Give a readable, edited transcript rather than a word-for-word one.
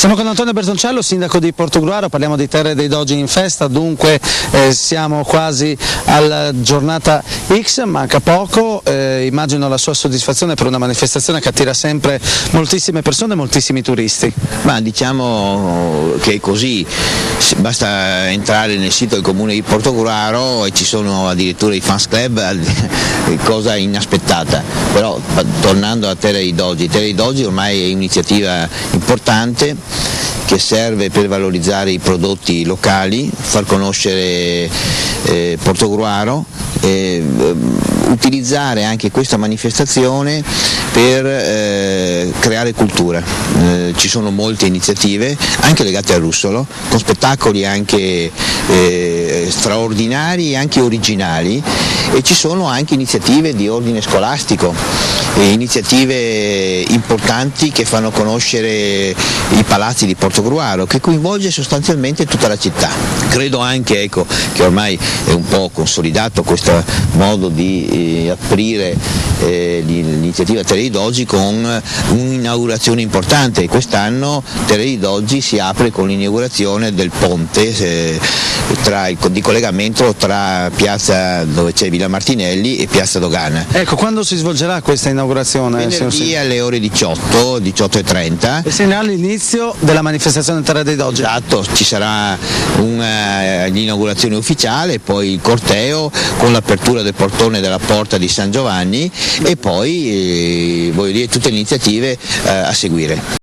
Siamo con Antonio Bertoncello, sindaco di Portogruaro, parliamo di Terre dei Dogi in festa, dunque siamo quasi alla giornata X, manca poco, immagino la sua soddisfazione per una manifestazione che attira sempre moltissime persone, moltissimi turisti. Ma diciamo che è così, basta entrare nel sito del comune di Portogruaro e ci sono addirittura i fans club, cosa inaspettata. Però tornando a Terre dei Dogi ormai è un'iniziativa importante che serve per valorizzare i prodotti locali, far conoscere Portogruaro, utilizzare anche questa manifestazione per creare cultura. Ci sono molte iniziative anche legate al russolo, con spettacoli anche straordinari e anche originali, e ci sono anche iniziative di ordine scolastico, iniziative importanti che fanno conoscere i palazzi di Portogruaro, che coinvolge sostanzialmente tutta la città. Credo anche che ormai è un po' consolidato questo modo di aprire l'iniziativa Terre dei Dogi con un'inaugurazione importante. Quest'anno Terre dei Dogi si apre con l'inaugurazione del ponte di collegamento tra piazza dove c'è Villa Martinelli e piazza Dogana. Ecco, quando si svolgerà questa inaugurazione? Venerdì alle ore 18:30. E segnerà l'inizio della manifestazione Terre dei Dogi? Esatto, ci sarà l'inaugurazione ufficiale, poi il corteo con l'apertura del portone della porta di San Giovanni e poi tutte le iniziative a seguire.